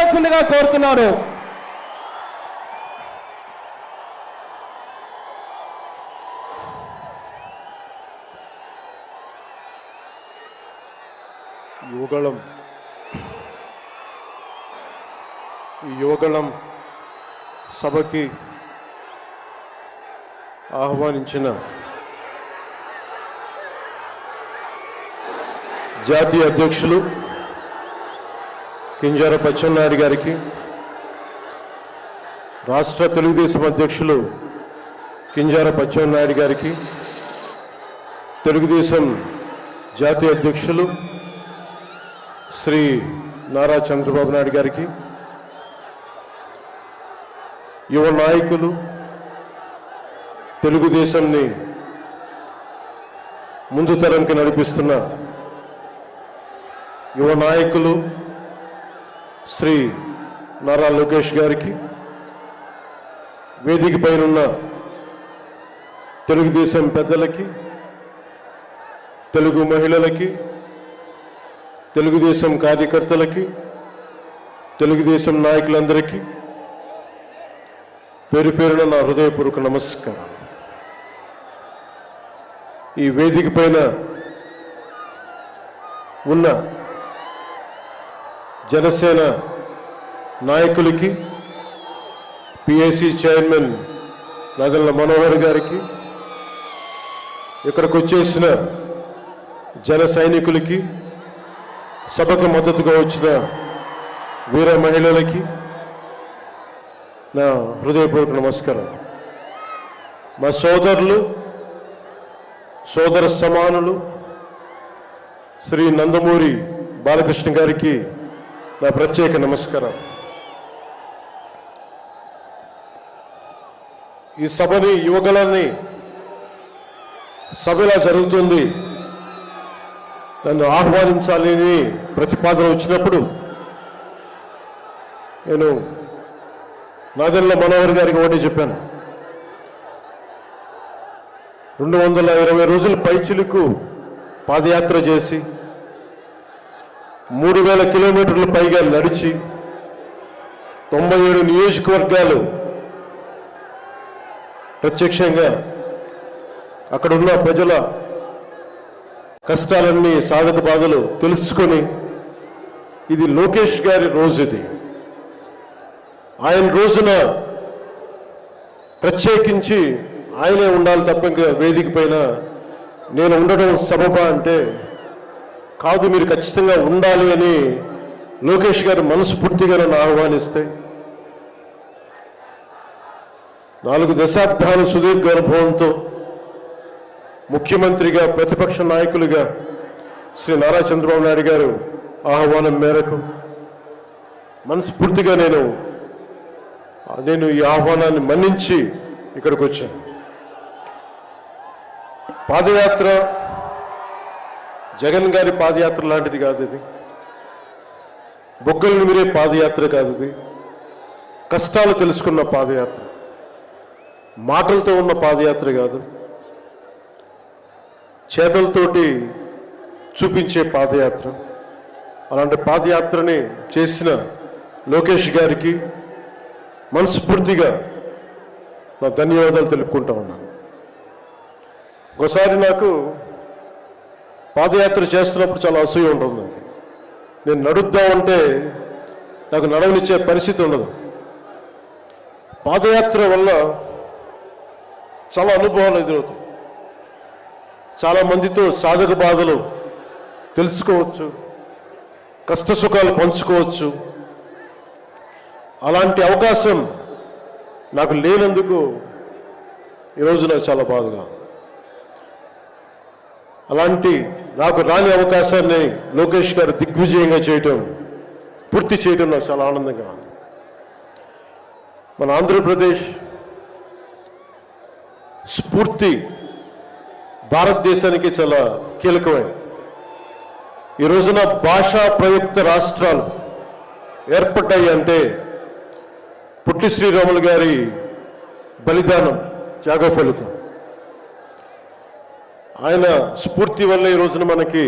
రావాల్సిందిగా కోరుతున్నాను. యువగళం సభకి ఆహ్వానించిన జాతీయ అధ్యక్షులు కింజరాపు అచ్చెన్నాయుడు గారికి, రాష్ట్ర తెలుగుదేశం అధ్యక్షులు కింజరాపు అచ్చెన్నాయుడు గారికి, తెలుగుదేశం జాతీయ అధ్యక్షులు శ్రీ నారా చంద్రబాబు నాయుడు గారికి, యువ నాయకులు, తెలుగుదేశాన్ని ముందు తరంకి నడిపిస్తున్న యువ నాయకులు శ్రీ నారా లోకేష్ గారికి, వేదిక పైనున్న తెలుగుదేశం పెద్దలకి, తెలుగు మహిళలకి, తెలుగుదేశం కార్యకర్తలకి, తెలుగుదేశం నాయకులందరికీ పేరు పేరున నా హృదయపూర్వక నమస్కారం. ఈ వేదిక పైన ఉన్న జనసేన నాయకులకి, పిఏసి చైర్మన్ నాదెండ్ల మనోహర్ గారికి, ఇక్కడికి వచ్చేసిన జన సైనికులకి, సభకు మద్దతుగా వచ్చిన వీర మహిళలకి నా హృదయపూర్వక నమస్కారం. మా సోదరులు, సోదర సమానులు శ్రీ నందమూరి బాలకృష్ణ గారికి నా ప్రత్యేక నమస్కారం. ఈ సభని, యువగళాన్ని సభ ఇలా జరుగుతుంది, నన్ను ఆహ్వానించాలని ప్రతిపాదన వచ్చినప్పుడు నేను నాదెండ్ల మనోహర్ గారికి ఒకటి చెప్పాను. 220 రోజులు పైచిలుకు పాదయాత్ర చేసి 3000 కిలోమీటర్ల పైగా నడిచి 97 నియోజకవర్గాలు ప్రత్యక్షంగా అక్కడున్న ప్రజల కష్టాలన్నీ, సాధక బాధలు తెలుసుకొని, ఇది లోకేష్ గారి రోజు, ఇది ఆయన రోజున ప్రత్యేకించి ఆయనే ఉండాలి తప్ప ఇంకా వేదిక పైన నేను ఉండడం సబబా అంటే కాదు, మీరు ఖచ్చితంగా ఉండాలి అని లోకేష్ గారు మనస్ఫూర్తిగా నన్ను ఆహ్వానిస్తే 4 దశాబ్దాల సుదీర్ఘ అనుభవంతో ముఖ్యమంత్రిగా, ప్రతిపక్ష నాయకులుగా శ్రీ నారా చంద్రబాబు నాయుడు గారు ఆహ్వానం మేరకు మనస్ఫూర్తిగా నేను ఈ ఆహ్వానాన్ని మన్నించి ఇక్కడికి వచ్చాను. పాదయాత్ర జగన్ గారి పాదయాత్ర లాంటిది కాదు, ఇది బొగ్గలు నిమిరే పాదయాత్ర కాదు, ఇది కష్టాలు తెలుసుకున్న పాదయాత్ర, మాటలతో ఉన్న పాదయాత్ర కాదు, చేతలతోటి చూపించే పాదయాత్ర. అలాంటి పాదయాత్రని చేసిన లోకేష్ గారికి మనస్ఫూర్తిగా నా ధన్యవాదాలు తెలుపుకుంటా ఉన్నాను. ఒకసారి నాకు పాదయాత్ర చేస్తున్నప్పుడు చాలా అసూయ ఉంటుంది. నేను నడుద్దామంటే నాకు నడవనిచ్చే పరిస్థితి ఉండదు. పాదయాత్ర వల్ల చాలా అనుభవాలు ఎదురవుతాయి. చాలా మందితో సాధక బాధలు తెలుసుకోవచ్చు, కష్ట సుఖాలు పంచుకోవచ్చు. అలాంటి అవకాశం నాకు లేనందుకు ఈరోజు నాకు చాలా బాధగా. అలాంటి నాకు రాని అవకాశాన్ని లోకేష్ గారు దిగ్విజయంగా చేయటం, పూర్తి చేయడం నాకు చాలా ఆనందంగా ఉంది. మన ఆంధ్రప్రదేశ్ స్ఫూర్తి భారతదేశానికి చాలా కీలకమైనది. ఈ రోజున భాషా ప్రయుక్త రాష్ట్రాలు ఏర్పడ్డాయి అంటే పుట్టి శ్రీరాములు గారి బలిదానం, త్యాగ ఫలితం. ఆయన స్ఫూర్తి వల్ల ఈ రోజున మనకి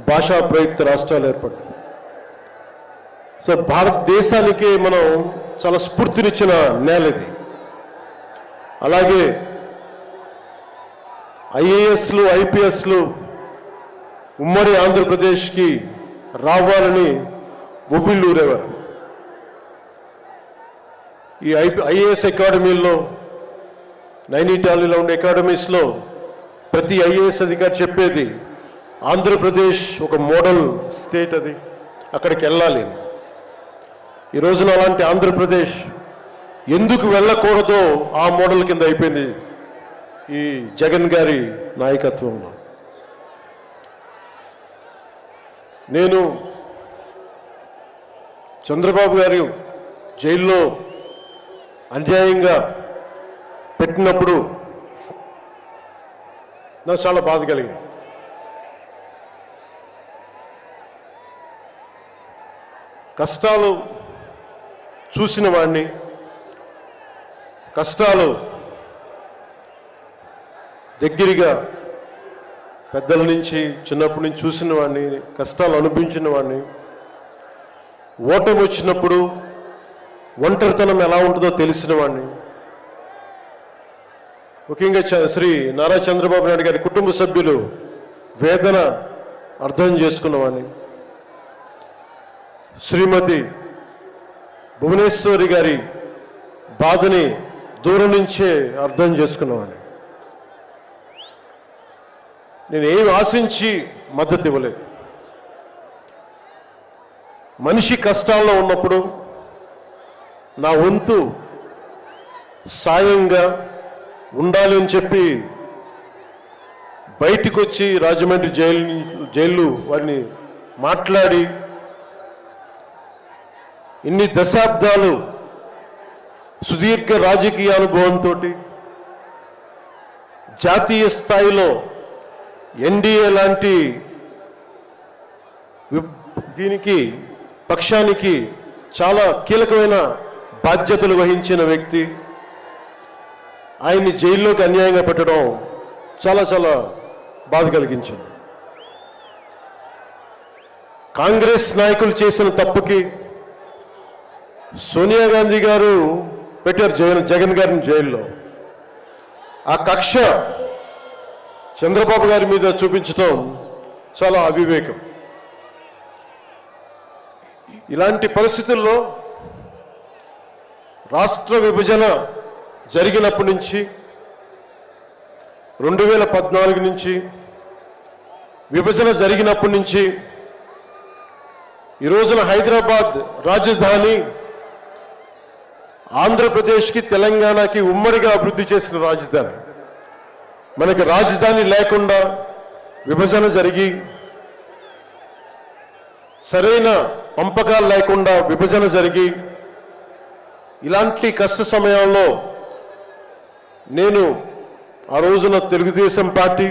భాషా ప్రయుక్త రాష్ట్రాలు ఏర్పడ్డాయి. సో భారతదేశానికి మనం చాలా స్ఫూర్తినిచ్చిన నేల ఇది. అలాగే ఐఏఎస్లు ఐపీఎస్లు ఉమ్మడి ఆంధ్రప్రదేశ్కి రావాలని ఉవ్విళ్ళూరేవారు. ఈ ఐఏఎస్ అకాడమీల్లో, నైనిటాల్లో ఉండే అకాడమీస్లో ప్రతి ఐఏఎస్ అధికారి చెప్పేది ఆంధ్రప్రదేశ్ ఒక మోడల్ స్టేట్, అది అక్కడికి వెళ్ళాలి. ఈ రోజున అలాంటి ఆంధ్రప్రదేశ్ ఎందుకు వెళ్ళకూడదో ఆ మోడల్ కింద అయిపోయింది ఈ జగన్ గారి నాయకత్వంలో. నేను చంద్రబాబు గారు జైల్లో అన్యాయంగా పెట్టినప్పుడు నాకు చాలా బాధ కలిగింది. కష్టాలు చూసిన వాడిని, కష్టాలు దగ్గరగా పెద్దల నుంచి చిన్నప్పటి నుంచి చూసిన వాడిని, కష్టాలు అనుభవించిన వాడిని, ఓటమి వచ్చినప్పుడు ఒంటరితనం ఎలా ఉంటుందో తెలిసిన వాడిని, ముఖ్యంగా శ్రీ నారా చంద్రబాబు నాయుడు గారి కుటుంబ సభ్యులు వేదన అర్థం చేసుకున్నవాడిని, శ్రీమతి భువనేశ్వరి గారి బాధని దూరం నుంచే అర్థం చేసుకున్నవాడిని. నేను ఏమి ఆశించి మద్దతు ఇవ్వలేదు. మనిషి కష్టాల్లో ఉన్నప్పుడు నా వంతు సాయంగా ఉండాలి అని చెప్పి బయటికి వచ్చి రాజమండ్రి జైలు వారిని మాట్లాడి ఇన్ని దశాబ్దాలు సుదీర్ఘ రాజకీయ అనుభవంతో జాతీయ స్థాయిలో ఎన్డీఏ లాంటి దీనికి పక్షానికి చాలా కీలకమైన బాధ్యతలు వహించిన వ్యక్తి ఆయన్ని జైల్లోకి అన్యాయంగా పెట్టడం చాలా చాలా బాధ కలిగించింది. కాంగ్రెస్ నాయకులు చేసిన తప్పుకి సోనియా గాంధీ గారు పెట్టారు జగన్ గారిని జైల్లో. ఆ కక్ష చంద్రబాబు గారి మీద చూపించడం చాలా అవివేకం. ఇలాంటి పరిస్థితుల్లో రాష్ట్ర విభజన జరిగినప్పటి నుంచి 2014 నుంచి విభజన జరిగినప్పటి నుంచి ఈ రోజున హైదరాబాద్ రాజధాని ఆంధ్రప్రదేశ్కి తెలంగాణకి ఉమ్మడిగా అభివృద్ధి చేసిన రాజధాని. మనకి రాజధాని లేకుండా విభజన జరిగి సరైన పంపకాలు లేకుండా విభజన జరిగి ఇలాంటి కష్ట సమయంలో నేను ఆ రోజున తెలుగుదేశం పార్టీ,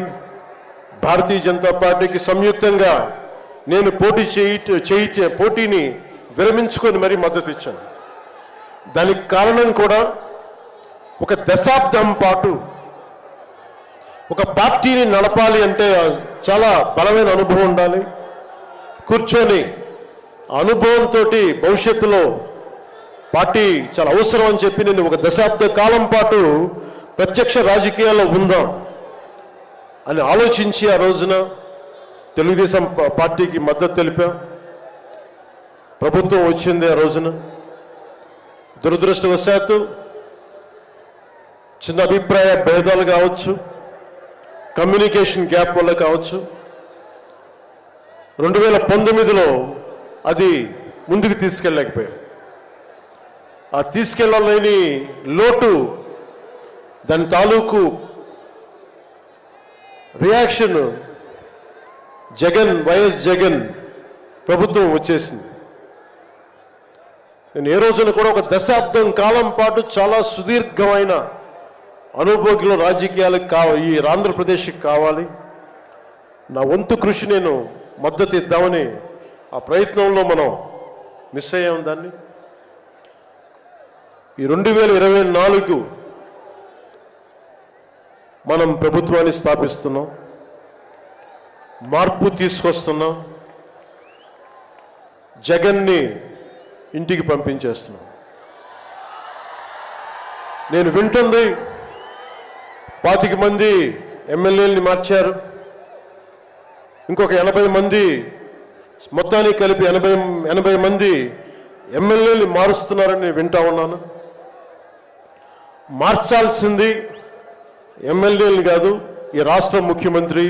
భారతీయ జనతా పార్టీకి సంయుక్తంగా నేను పోటీని విరమించుకొని మరీ మద్దతు ఇచ్చాను. దానికి కారణం కూడా ఒక దశాబ్దం పాటు ఒక పార్టీని నడపాలి అంటే చాలా బలమైన అనుభవం ఉండాలి. కూర్చొని అనుభవంతో భవిష్యత్తులో పార్టీ చాలా అవసరం అని చెప్పి నేను ఒక దశాబ్ద కాలం పాటు ప్రత్యక్ష రాజకీయాల్లో ఉందాం అని ఆలోచించి ఆ రోజున తెలుగుదేశం పార్టీకి మద్దతు తెలిపా. ప్రభుత్వం వచ్చింది ఆ రోజున. దురదృష్టవశాత్తు చిన్న అభిప్రాయ భేదాలు కావచ్చు, కమ్యూనికేషన్ గ్యాప్ వల్ల కావచ్చు 2019లో అది ముందుకు తీసుకెళ్ళలేకపోయాం. ఆ తీసుకెళ్ళలేని లోటు, దాని తాలూకు రియాక్షన్ వైఎస్ జగన్ ప్రభుత్వం వచ్చేసింది. నేను ఏ రోజున కూడా ఒక దశాబ్దం కాలం పాటు చాలా సుదీర్ఘమైన అనుభోగిలో రాజకీయాలకు ఈ ఆంధ్రప్రదేశ్కి కావాలి, నా వంతు కృషి నేను మద్దతు ఇద్దామని ఆ ప్రయత్నంలో మనం మిస్ అయ్యాం. దాన్ని ఈ 2024 మనం ప్రభుత్వాన్ని స్థాపిస్తున్నాం, మార్పు తీసుకొస్తున్నాం, జగన్ని ఇంటికి పంపించేస్తున్నాం. నేను వింటుంది 25 మంది ఎమ్మెల్యేలని మార్చారు, ఇంకొక 80 మంది, మొత్తానికి కలిపి 80 మంది ఎమ్మెల్యేలు మారుస్తున్నారని నేను వింటా ఉన్నాను. మార్చాల్సింది ఎమ్మెల్యేలు కాదు, ఈ రాష్ట్ర ముఖ్యమంత్రి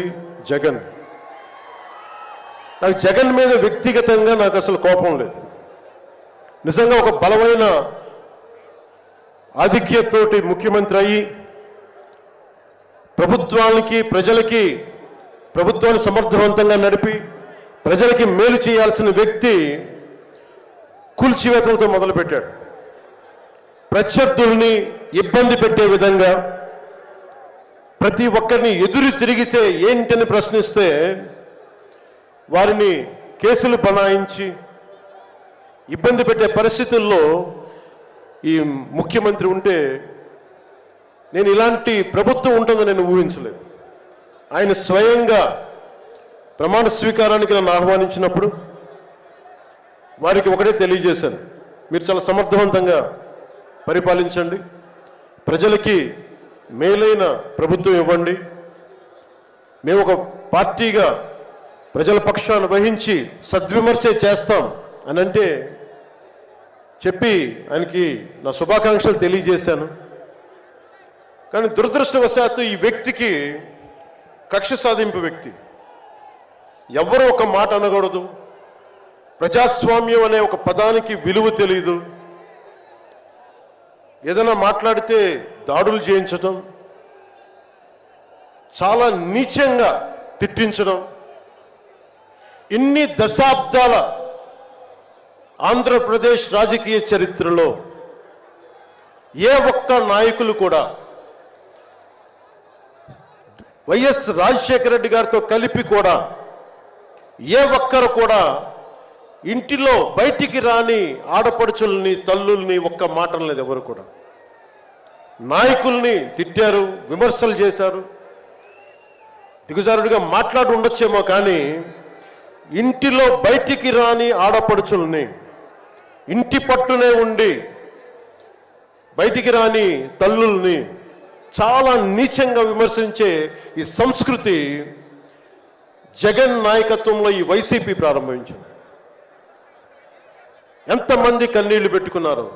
జగన్. నాకు జగన్ మీద వ్యక్తిగతంగా నాకు అసలు కోపం లేదు. నిజంగా ఒక బలమైన ఆధిక్యతతోటి ముఖ్యమంత్రి అయ్యి ప్రభుత్వాన్ని సమర్థవంతంగా నడిపి ప్రజలకి మేలు చేయాల్సిన వ్యక్తి కూల్చివేతలతో మొదలుపెట్టాడు. ప్రత్యర్థుల్ని ఇబ్బంది పెట్టే విధంగా, ప్రతి ఒక్కరిని ఎదురు తిరిగితే ఏంటని ప్రశ్నిస్తే వారిని కేసులు బనాయించి ఇబ్బంది పెట్టే పరిస్థితుల్లో ఈ ముఖ్యమంత్రి ఉంటే నేను ఇలాంటి ప్రభుత్వం ఉంటుందని నేను ఊహించలేదు. ఆయన స్వయంగా ప్రమాణ స్వీకారానికి నన్ను ఆహ్వానించినప్పుడు వారికి ఒకటే తెలియజేశాను, మీరు చాలా సమర్థవంతంగా పరిపాలించండి, ప్రజలకి మేలైన ప్రభుత్వం ఇవ్వండి, మేము ఒక పార్టీగా ప్రజల పక్షాన్ని వహించి సద్విమర్శే చేస్తాం అని అంటే చెప్పి ఆయనకి నా శుభాకాంక్షలు తెలియజేశాను. కానీ దురదృష్టవశాత్తు ఈ వ్యక్తికి కక్ష సాధింపు వ్యక్తి, ఎవరో ఒక మాట అనకూడదు, ప్రజాస్వామ్యం అనే ఒక పదానికి విలువ తెలియదు, ఏదైనా మాట్లాడితే దాడులు చేయించడం, చాలా నీచంగా తిట్టించడం, ఇన్ని దశాబ్దాల ఆంధ్రప్రదేశ్ రాజకీయ చరిత్రలో ఏ ఒక్క నాయకులు కూడా వైఎస్ రాజశేఖర రెడ్డి గారితో కలిపి కూడా ఏ ఒక్కరు కూడా ఇంటిలో బయటికి రాని ఆడపడుచుల్ని, తల్లుల్ని ఒక్క మాట లేదు. ఎవరు కూడా నాయకుల్ని తిట్టారు, విమర్శలు చేశారు, దిగుజారుడిగా మాట్లాడి ఉండొచ్చేమో, కానీ ఇంటిలో బయటికి రాని ఆడపడుచుల్ని, ఇంటి పట్టునే ఉండి బయటికి రాని తల్లుల్ని చాలా నీచంగా విమర్శించే ఈ సంస్కృతి జగన్ నాయకత్వంలో ఈ వైసీపీ ప్రారంభించింది. ఎంతమంది కన్నీళ్లు పెట్టుకున్నారు,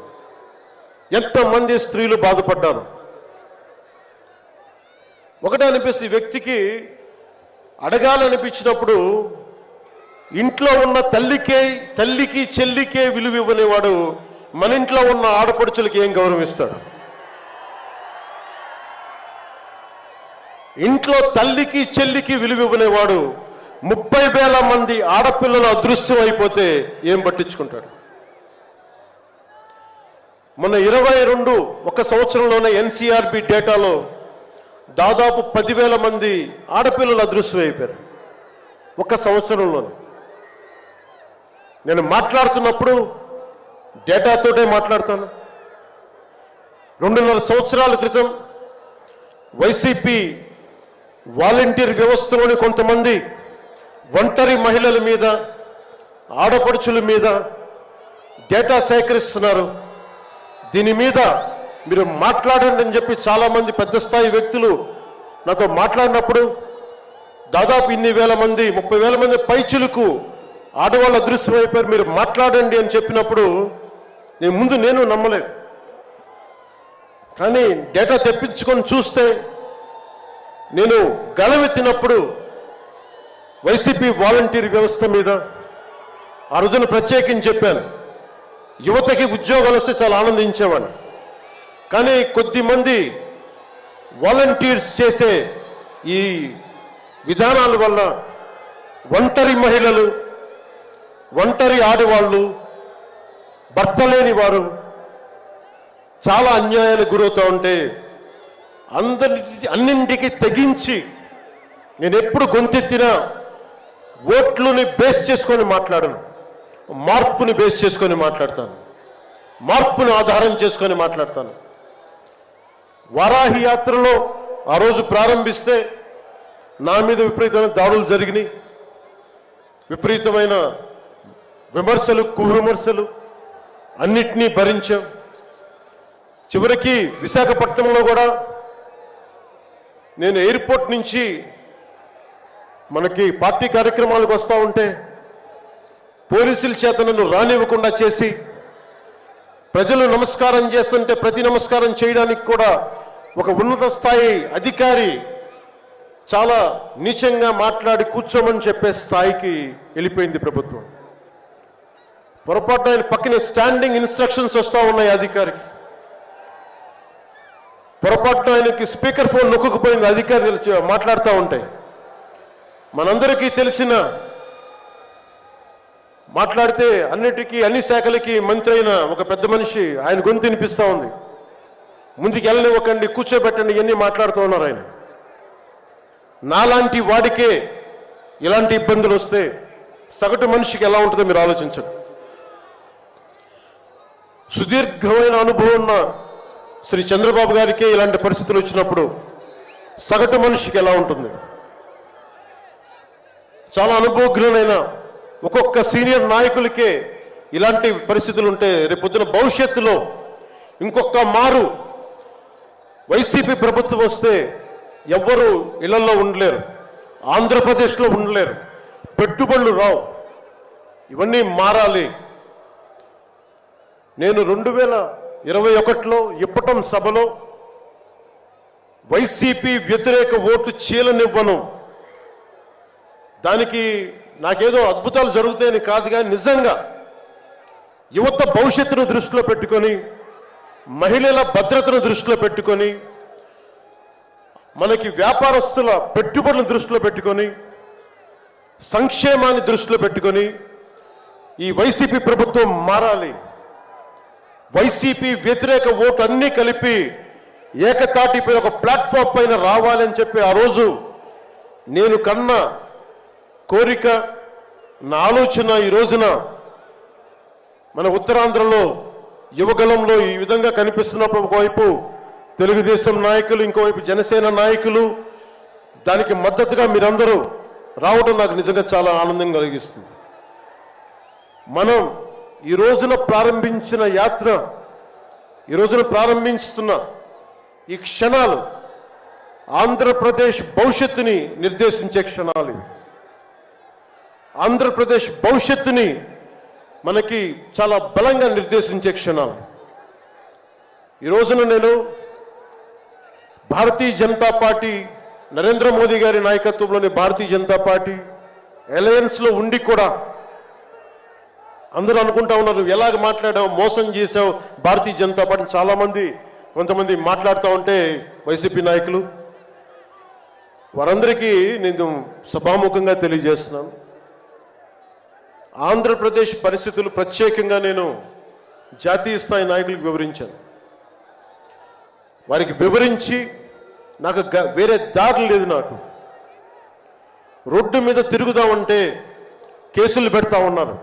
ఎంతమంది స్త్రీలు బాధపడ్డారు. ఒకటే అనిపిస్తుంది, ఈ వ్యక్తికి అడగాలనిపించినప్పుడు ఇంట్లో ఉన్న తల్లికి చెల్లికే విలువ ఇవ్వనేవాడు మన ఇంట్లో ఉన్న ఆడపడుచులకి ఏం గౌరవిస్తాడు? ఇంట్లో తల్లికి చెల్లికి విలువ ఇవ్వనేవాడు 30,000 మంది ఆడపిల్లలు అదృశ్యం అయిపోతే ఏం పట్టించుకుంటాడు? మొన్న 22 ఒక సంవత్సరంలోనే ఎన్సీఆర్బీ డేటాలో దాదాపు 10,000 మంది ఆడపిల్లలు అదృశ్యం అయిపోయారు ఒక సంవత్సరంలోనే. నేను మాట్లాడుతున్నప్పుడు డేటాతోటే మాట్లాడతాను. 2.5 సంవత్సరాల క్రితం వైసీపీ వాలంటీర్ వ్యవస్థలోని కొంతమంది ఒంటరి మహిళల మీద, ఆడపడుచుల మీద డేటా సేకరిస్తున్నారు. దీని మీద మీరు మాట్లాడండి అని చెప్పి చాలామంది పెద్ద స్థాయి వ్యక్తులు నాతో మాట్లాడినప్పుడు దాదాపు ఇన్ని వేల మంది, 30,000 మంది పైచులకు ఆడవాళ్ళు అదృశ్యమైపోయారు, మీరు మాట్లాడండి అని చెప్పినప్పుడు నేను నమ్మలేదు. కానీ డేటా తెప్పించుకొని చూస్తే నేను గళమెత్తినప్పుడు వైసీపీ వాలంటీర్ వ్యవస్థ మీద ఆ రోజున ప్రత్యేకించి చెప్పాను, యువతకి ఉద్యోగాలు వస్తే చాలా ఆనందించేవాడిని. కానీ కొద్దిమంది వాలంటీర్స్ చేసే ఈ విధానాల వల్ల ఒంటరి మహిళలు, ఒంటరి ఆడవాళ్ళు, భర్త లేని వారు చాలా అన్యాయాలకు గురవుతూ ఉంటే అన్నింటికి తెగించి నేను ఎప్పుడు గొంతెత్తినా ఓట్లుని బేస్ చేసుకొని మాట్లాడను, మార్పుని బేస్ చేసుకొని మాట్లాడతాను, మార్పుని ఆధారం చేసుకొని మాట్లాడతాను. వారాహి యాత్రలో ఆ రోజు ప్రారంభిస్తే నా మీద విపరీతమైన దాడులు జరిగినాయి, విపరీతమైన విమర్శలు, కువిమర్శలు, అన్నిటినీ భరించాం. చివరికి విశాఖపట్నంలో కూడా నేను ఎయిర్పోర్ట్ నుంచి మనకి పార్టీ కార్యక్రమాలకు వస్తూ ఉంటే పోలీసుల చేత నన్ను రానివ్వకుండా చేసి, ప్రజలు నమస్కారం చేస్తుంటే ప్రతి నమస్కారం చేయడానికి కూడా ఒక ఉన్నత స్థాయి అధికారి చాలా నీచంగా మాట్లాడి కూర్చోమని చెప్పే స్థాయికి వెళ్ళిపోయింది ప్రభుత్వం. పొరపాటు ఆయన పక్కనే స్టాండింగ్ ఇన్స్ట్రక్షన్స్ వస్తూ ఉన్నాయి అధికారికి. పొరపాటున ఆయనకి స్పీకర్ ఫోన్ నొక్కుకుపోయింది అధికారులు మాట్లాడుతూ ఉంటాయి. మనందరికీ తెలిసిన మాట్లాడితే అన్నిటికీ అన్ని శాఖలకి మంత్రి అయిన ఒక పెద్ద మనిషి ఆయన గొంతు వినిపిస్తూ ఉంది. ముందుకు వెళ్ళనివ్వకండి, కూర్చోబెట్టండి, ఇవన్నీ మాట్లాడుతూ ఉన్నారు ఆయన. నాలాంటి వాడికే ఇలాంటి ఇబ్బందులు వస్తే సగటు మనిషికి ఎలా ఉంటుందో మీరు ఆలోచించండి. సుదీర్ఘమైన అనుభవం ఉన్న శ్రీ చంద్రబాబు గారికే ఇలాంటి పరిస్థితులు వచ్చినప్పుడు సగటు మనిషికి ఎలా ఉంటుంది? చాలా అనుభవజ్ఞులైన ఒక్కొక్క సీనియర్ నాయకులకే ఇలాంటి పరిస్థితులు ఉంటే రేపొద్దున భవిష్యత్తులో ఇంకొక మారు వైసీపీ ప్రభుత్వం వస్తే ఎవ్వరూ ఇళ్లలో ఉండలేరు, ఆంధ్రప్రదేశ్లో ఉండలేరు, పెట్టుబడులు రావు. ఇవన్నీ మారాలి. నేను 2021లో ఇప్పటం సభలో వైసీపీ వ్యతిరేక ఓటు చీలనివ్వను. దానికి నాకేదో అద్భుతాలు జరుగుతాయని కాదు, కానీ నిజంగా యువత భవిష్యత్తును దృష్టిలో పెట్టుకొని, మహిళల భద్రతను దృష్టిలో పెట్టుకొని, మనకి వ్యాపారస్తుల పెట్టుబడులను దృష్టిలో పెట్టుకొని, సంక్షేమాన్ని దృష్టిలో పెట్టుకొని ఈ వైసీపీ ప్రభుత్వం మారాలి. వైసీపీ వ్యతిరేక ఓటు అన్నీ కలిపి ఏకతాటిపై ఒక ప్లాట్ఫామ్ పైన రావాలని చెప్పి ఆ రోజు నేను కన్న కోరిక, నా ఆలోచన ఈ రోజున మన ఉత్తరాంధ్రలో యువగలంలో ఈ విధంగా కనిపిస్తున్నప్పుడు ఒకవైపు తెలుగుదేశం నాయకులు, ఇంకోవైపు జనసేన నాయకులు, దానికి మద్దతుగా మీరందరూ రావడం నాకు నిజంగా చాలా ఆనందం కలిగిస్తుంది. మనం ఈ రోజున ప్రారంభించిన యాత్ర, ఈ రోజున ప్రారంభిస్తున్న ఈ క్షణాలు ఆంధ్రప్రదేశ్ భవిష్యత్తుని నిర్దేశించే క్షణాలు ఇవి. ఆంధ్రప్రదేశ్ భవిష్యత్తుని మనకి చాలా బలంగా నిర్దేశించే క్షణాలు. ఈ రోజున నేను భారతీయ జనతా పార్టీ, నరేంద్ర మోదీ గారి నాయకత్వంలోని భారతీయ జనతా పార్టీ అలయన్స్లో ఉండి కూడా అందరూ అనుకుంటా ఉన్నారు, ఎలాగ మాట్లాడావు, మోసం చేసావు భారతీయ జనతా పార్టీ. చాలామంది కొంతమంది మాట్లాడుతూ ఉంటే వైసీపీ నాయకులు, వారందరికీ నేను సభాముఖంగా తెలియజేస్తున్నాను, ఆంధ్రప్రదేశ్ పరిస్థితులు ప్రత్యేకంగా నేను జాతీయ స్థాయి నాయకులకు వివరించాను. వారికి వివరించి నాకు వేరే దారి లేదు. నాకు రోడ్డు మీద తిరుగుదామంటే కేసులు పెడతా ఉన్నారు,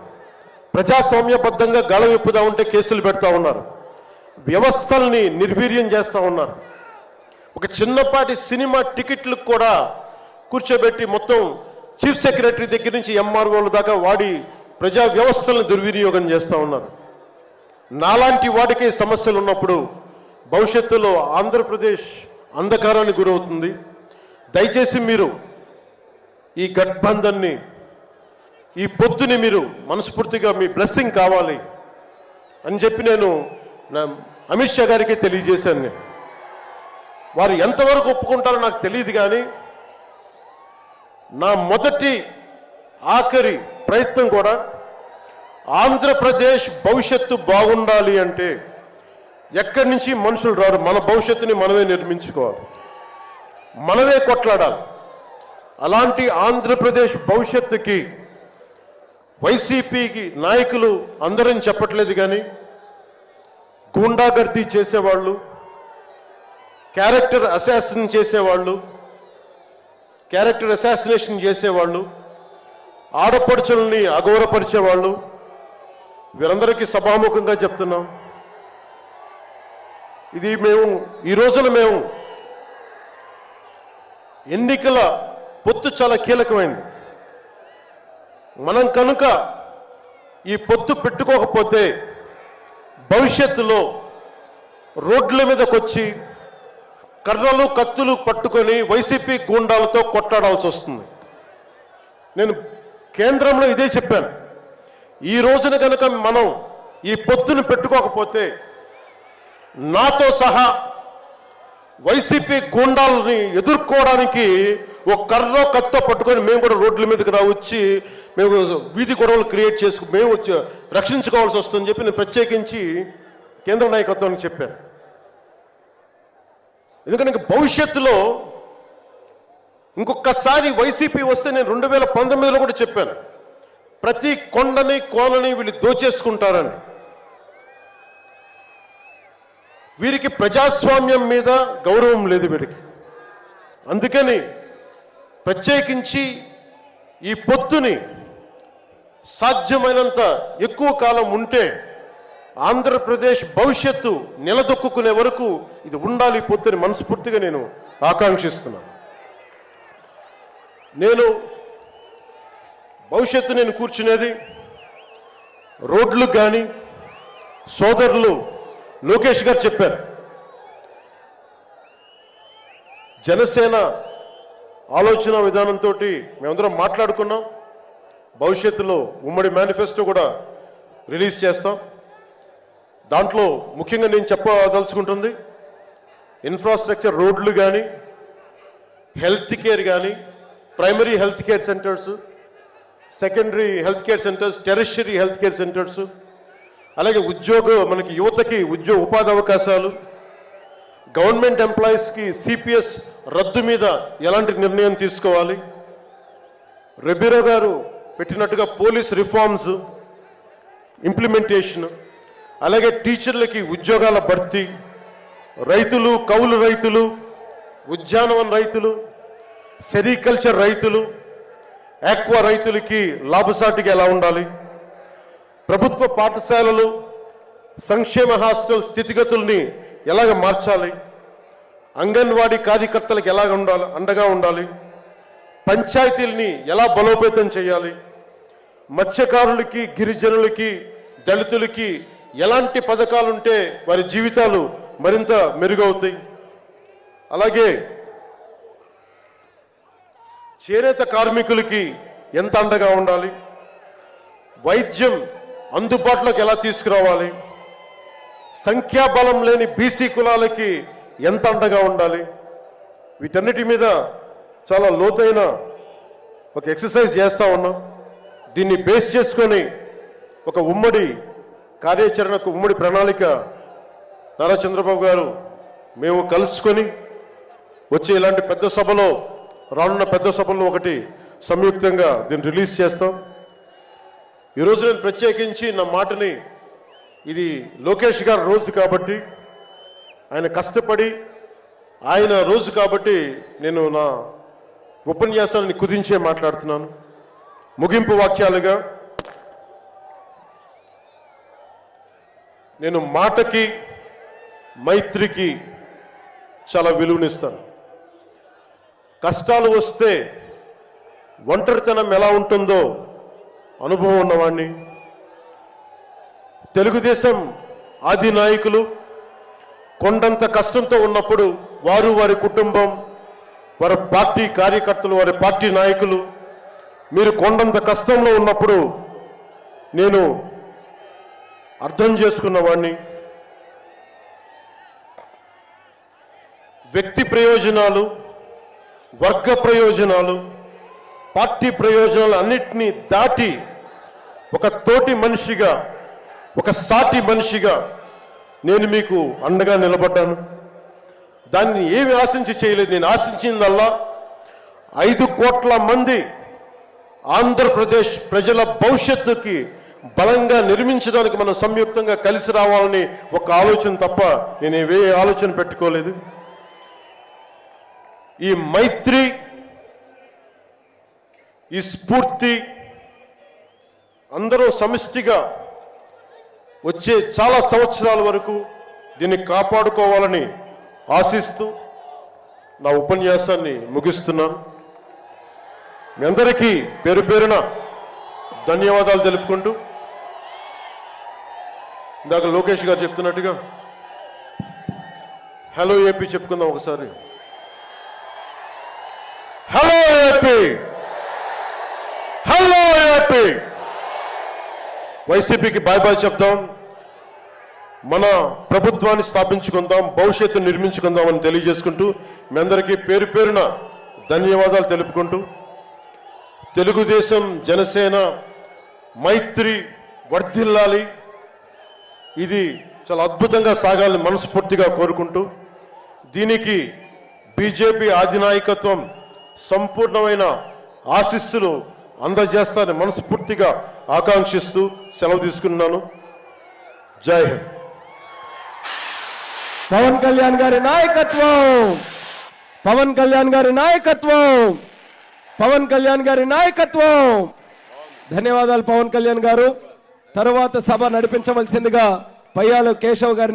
ప్రజాస్వామ్యబద్ధంగా గళ విప్పుదామంటే కేసులు పెడతా ఉన్నారు, వ్యవస్థల్ని నిర్వీర్యం చేస్తూ ఉన్నారు. ఒక చిన్నపాటి సినిమా టికెట్లకు కూడా కూర్చోబెట్టి మొత్తం చీఫ్ సెక్రటరీ దగ్గర నుంచి ఎంఆర్ఓల దాకా వాడి ప్రజా వ్యవస్థలను దుర్వినియోగం చేస్తూ ఉన్నారు. నాలాంటి వాడికి సమస్యలు ఉన్నప్పుడు భవిష్యత్తులో ఆంధ్రప్రదేశ్ అంధకారానికి గురవుతుంది. దయచేసి మీరు ఈ గఠబంధన్ని, ఈ పొత్తుని మీరు మనస్ఫూర్తిగా మీ బ్లెస్సింగ్ కావాలి అని చెప్పి నేను అమిత్ షా గారికి తెలియజేశాను. నేను వారు ఎంతవరకు ఒప్పుకుంటారో నాకు తెలియదు, కానీ నా మొదటి ఆఖరి ప్రయత్నం కూడా ఆంధ్రప్రదేశ్ భవిష్యత్తు బాగుండాలి అంటే ఎక్కడి నుంచి మనుషులు రారు, మన భవిష్యత్తుని మనమే నిర్మించుకోవాలి, మనమే కొట్లాడాలి. అలాంటి ఆంధ్రప్రదేశ్ భవిష్యత్తుకి వైసీపీకి నాయకులు అందరని చెప్పట్లేదు, కానీ గూండాగర్దీ చేసేవాళ్ళు, క్యారెక్టర్ అసాసినేషన్ చేసేవాళ్ళు, ఆడపడుచుల్ని అగౌరవపరిచేవాళ్ళు, వీరందరికీ సభాముఖంగా చెప్తున్నాం, ఇది ఈ రోజున మేము ఎన్నికల పొత్తు చాలా కీలకమైంది. మనం కనుక ఈ పొత్తు పెట్టుకోకపోతే భవిష్యత్తులో రోడ్ల మీదకి వచ్చి కర్రలు కత్తులు పట్టుకొని వైసీపీ గూండాలతో కొట్లాడాల్సి వస్తుంది. నేను కేంద్రంలో ఇదే చెప్పాను. ఈ రోజున కనుక మనం ఈ పొత్తును పెట్టుకోకపోతే నాతో సహా వైసీపీ గూండాలని ఎదుర్కోవడానికి ఒక కర్ర కత్తో పట్టుకొని మేము కూడా రోడ్ల మీదకి వచ్చి మేము వీధి గొడవలు క్రియేట్ చేసుకు మేము రక్షించుకోవాల్సి వస్తుందని చెప్పి నేను ప్రత్యేకించి కేంద్ర నాయకత్వానికి చెప్పాను. ఎందుకంటే భవిష్యత్తులో ఇంకొకసారి వైసీపీ వస్తే నేను 2019లో కూడా చెప్పాను, ప్రతి కొండని కోనని వీళ్ళు దోచేసుకుంటారని. వీరికి ప్రజాస్వామ్యం మీద గౌరవం లేదు వీరికి. అందుకని ప్రత్యేకించి ఈ పొత్తుని సాధ్యమైనంత ఎక్కువ కాలం ఉంటే ఆంధ్రప్రదేశ్ భవిష్యత్తు నిలదొక్కునే వరకు ఇది ఉండాలి పొత్తుని మనస్ఫూర్తిగా నేను ఆకాంక్షిస్తున్నాను. నేను భవిష్యత్తు నేను కూర్చునేది రోడ్లు కానీ సోదరులు లోకేష్ గారు చెప్పారు, జనసేన ఆలోచన విధానంతో మేమందరం మాట్లాడుకున్నాం. భవిష్యత్తులో ఉమ్మడి మేనిఫెస్టో కూడా రిలీజ్ చేస్తాం. దాంట్లో ముఖ్యంగా నేను చెప్పదలుచుకుంటుంది ఇన్ఫ్రాస్ట్రక్చర్, రోడ్లు కానీ హెల్త్ కేర్ కానీ, primary health care centres, secondary health care centres, tertiary health care centres, అలాగే మనకి యువతకి ఉపాధి అవకాశాలు, గవర్నమెంట్ ఎంప్లాయీస్కి సిపిఎస్ రద్దు మీద ఎలాంటి నిర్ణయం తీసుకోవాలి, రెబీరో గారు పెట్టినట్టుగా పోలీస్ రిఫార్మ్స్ ఇంప్లిమెంటేషన్, అలాగే టీచర్లకి ఉద్యోగాల భర్తీ, రైతులు, కౌలు రైతులు, ఉద్యానవన రైతులు, సెరికల్చర్ రైతులు, ఆక్వా రైతులకి లాభసాటిగా ఎలా ఉండాలి, ప్రభుత్వ పాఠశాలలు, సంక్షేమ హాస్టల్ స్థితిగతుల్ని ఎలాగ మార్చాలి, అంగన్వాడీ కార్యకర్తలకు ఎలాగ ఉండాలి, అండగా ఉండాలి, పంచాయతీల్ని ఎలా బలోపేతం చేయాలి, మత్స్యకారులకి, గిరిజనులకి, దళితులకి ఎలాంటి పథకాలుంటే వారి జీవితాలు మరింత మెరుగవుతాయి, అలాగే చేనేత కార్మికులకి ఎంత అండగా ఉండాలి, వైద్యం అందుబాటులోకి ఎలా తీసుకురావాలి, సంఖ్యాబలం లేని బీసీ కులాలకి ఎంత అండగా ఉండాలి, వీటన్నిటి మీద చాలా లోతైన ఒక ఎక్సర్సైజ్ చేస్తూ ఉన్నాం. దీన్ని బేస్ చేసుకొని ఒక ఉమ్మడి కార్యాచరణకు, ఉమ్మడి ప్రణాళిక నారా చంద్రబాబు గారు మేము కలుసుకొని వచ్చే ఇలాంటి పెద్ద సభలో, రానున్న పెద్ద సభల్లో ఒకటి సంయుక్తంగా దీన్ని రిలీజ్ చేస్తాం. ఈరోజు నేను ప్రత్యేకించి నా మాటని, ఇది లోకేష్ గారి రోజు కాబట్టి, ఆయన కష్టపడి ఆయన రోజు కాబట్టి నేను నా ఉపన్యాసాన్ని కుదించే మాట్లాడుతున్నాను. ముగింపు వాక్యాలుగా నేను మాటకి, మైత్రికి చాలా విలువనిస్తాను. కష్టాలు వస్తే ఒంటరితనం ఎలా ఉంటుందో అనుభవం ఉన్నవాడిని. తెలుగుదేశం ఆది నాయకులు కొండంత కష్టంతో ఉన్నప్పుడు వారు, వారి కుటుంబం, వారి పార్టీ కార్యకర్తలు, వారి పార్టీ నాయకులు మీరు కొండంత కష్టంలో ఉన్నప్పుడు నేను అర్థం చేసుకున్నవాడిని. వ్యక్తి ప్రయోజనాలు, వర్గ ప్రయోజనాలు, పార్టీ ప్రయోజనాలు అన్నిటినీ దాటి ఒక తోటి మనిషిగా, ఒక సాటి మనిషిగా నేను మీకు అండగా నిలబడ్డాను. దాన్ని ఏమి ఆశించి చేయలేదు. నేను ఆశించిందల్లా 5 కోట్ల మంది ఆంధ్రప్రదేశ్ ప్రజల భవిష్యత్తుకి బలంగా నిర్మించడానికి మనం సంయుక్తంగా కలిసి రావాలని ఒక ఆలోచన తప్ప నేను ఏ ఆలోచన పెట్టుకోలేదు. ఈ మైత్రి, ఈ స్ఫూర్తి అందరూ సమిష్టిగా వచ్చే చాలా సంవత్సరాల వరకు దీన్ని కాపాడుకోవాలని ఆశిస్తూ నా ఉపన్యాసాన్ని ముగిస్తున్నాను. మీ అందరికీ పేరు పేరున ధన్యవాదాలు తెలుపుకుంటూ ఇందాక లోకేష్ గారు చెప్తున్నట్టుగా హలో ఏపీ చెప్పుకుందాం ఒకసారి. Hello AP, hello AP. వైసీపీకి బాయ్ బాయ్ చెప్దాం, మన ప్రభుత్వాన్ని స్థాపించుకుందాం, భవిష్యత్తు నిర్మించుకుందాం అని తెలియజేసుకుంటూ మీ అందరికీ పేరు పేరున ధన్యవాదాలు తెలుపుకుంటూ, తెలుగుదేశం జనసేన మైత్రి వర్ధిల్లాలి, ఇది చాలా అద్భుతంగా సాగాలని మనస్ఫూర్తిగా కోరుకుంటూ, దీనికి బీజేపీ అధినాయకత్వం సంపూర్ణమైన ఆశీస్సులు అందజేస్తారని మనస్ఫూర్తిగా ఆకాంక్షిస్తూ సెలవు తీసుకున్నాను. జై హింద్. పవన్ కళ్యాణ్ గారి నాయకత్వం, పవన్ కళ్యాణ్ గారి నాయకత్వం, పవన్ కళ్యాణ్ గారి నాయకత్వం. ధన్యవాదాలు పవన్ కళ్యాణ్ గారు. తరువాత సభ నడిపించవలసిందిగా పయ్యాల కేశవ్ గారిని